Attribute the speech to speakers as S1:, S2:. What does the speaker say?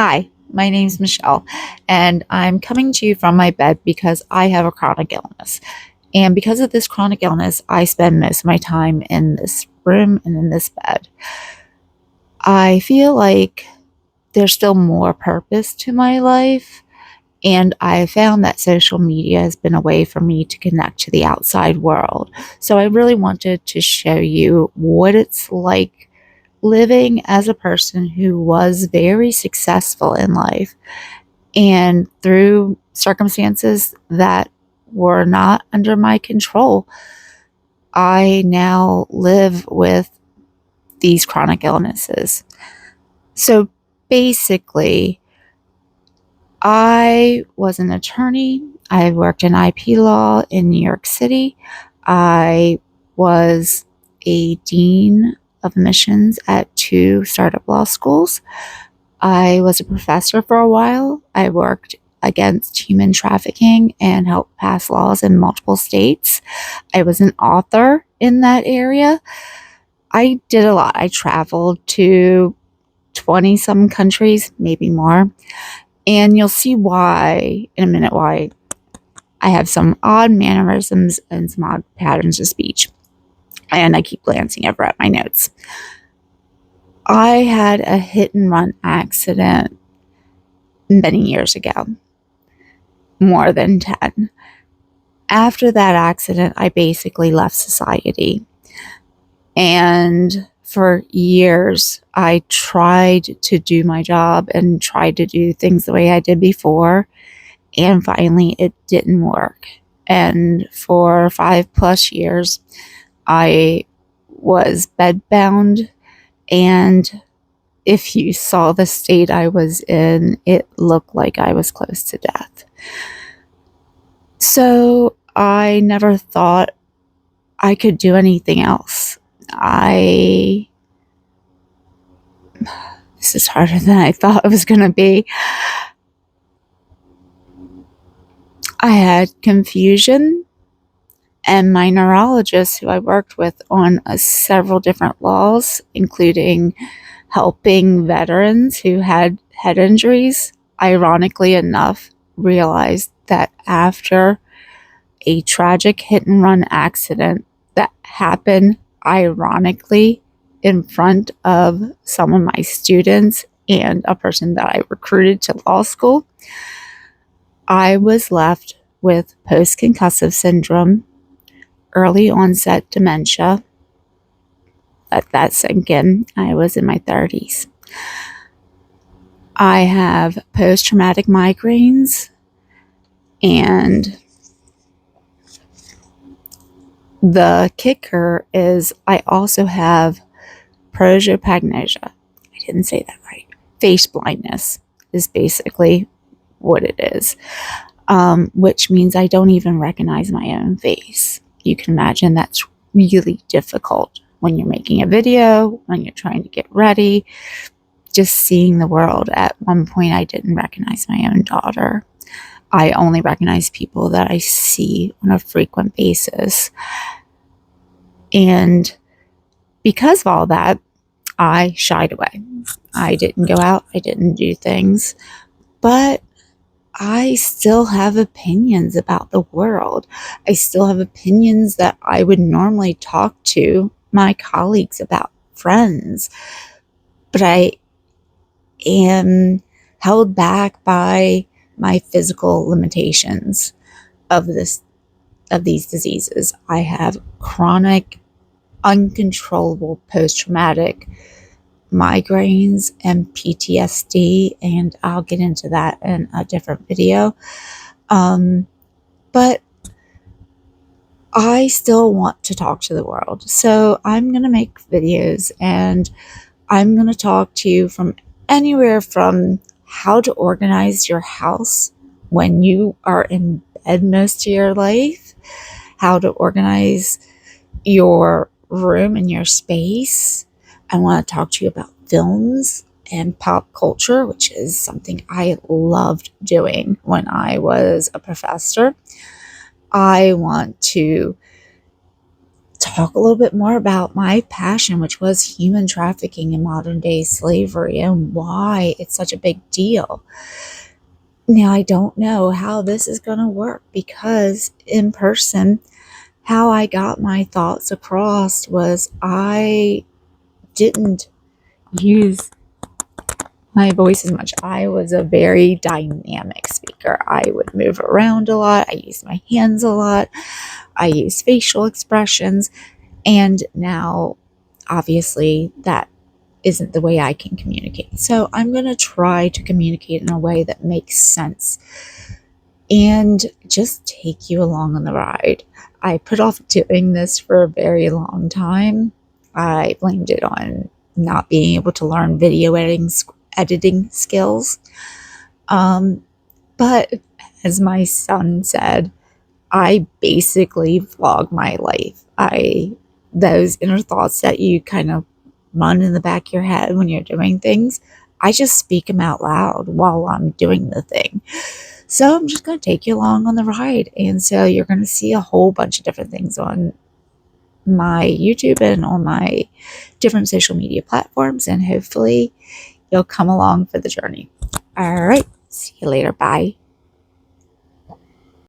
S1: Hi, my name's Michelle, and I'm coming to you from my bed because I have a chronic illness. And because of this chronic illness, I spend most of my time in this room and in this bed. I feel like there's still more purpose to my life, and I found that social media has been a way for me to connect to the outside world. So I really wanted to show you what it's like living as a person who was very successful in life and through circumstances that were not under my control. I now live with these chronic illnesses. So basically, I was an attorney. I worked in IP law in New York City. I was a dean of admissions at two startup law schools. I was a professor for a while. I worked against human trafficking and helped pass laws in multiple states. I was an author in that area. I did a lot. I traveled to 20 some countries, maybe more. And you'll see why in a minute why I have some odd mannerisms and some odd patterns of speech. And I keep glancing over at my notes. I had a hit and run accident many years ago, more than 10. After that accident, I basically left society. And for years, I tried to do my job and tried to do things the way I did before. And finally, it didn't work. And for 5+ years, I was bedbound. And if you saw the state I was in, it looked like I was close to death. So I never thought I could do anything else. This is harder than I thought it was going to be. I had confusion, and my neurologist, who I worked with on several different laws, including helping veterans who had head injuries, ironically enough, realized that after a tragic hit and run accident that happened, ironically, in front of some of my students and a person that I recruited to law school, I was left with post-concussive syndrome, early onset dementia. Let that sink in. I was in my 30s. I have post-traumatic migraines, and the kicker is I also have prosopagnosia. I didn't say that right. Face blindness is basically what it is, which means I don't even recognize my own face. You can imagine that's really difficult when you're making a video, when you're trying to get ready, just seeing the world. At one point, I didn't recognize my own daughter. I only recognize people that I see on a frequent basis. And because of all that, I shied away. I didn't go out. I didn't do things. But I still have opinions about the world. I still have opinions that I would normally talk to my colleagues about, friends. But I am held back by my physical limitations of these diseases. I have chronic, uncontrollable post-traumatic migraines and PTSD, and I'll get into that in a different video. But I still want to talk to the world. So I'm going to make videos, and I'm going to talk to you from anywhere from how to organize your house when you are in bed most of your life, how to organize your room and your space. I want to talk to you about films and pop culture, which is something I loved doing when I was a professor. I want to talk a little bit more about my passion, which was human trafficking and modern day slavery and why it's such a big deal. Now, I don't know how this is going to work because in person, how I got my thoughts across was I didn't use my voice as much. I was a very dynamic speaker. I would move around a lot. I used my hands a lot. I used facial expressions. And now, obviously, that isn't the way I can communicate. So I'm going to try to communicate in a way that makes sense and just take you along on the ride. I put off doing this for a very long time. I blamed it on not being able to learn video editing skills. But as my son said, I basically vlog my life. Those inner thoughts that you kind of run in the back of your head when you're doing things, I just speak them out loud while I'm doing the thing. So I'm just going to take you along on the ride. And so you're going to see a whole bunch of different things on my YouTube and on my different social media platforms. And hopefully you'll come along for the journey. All right. See you later. Bye.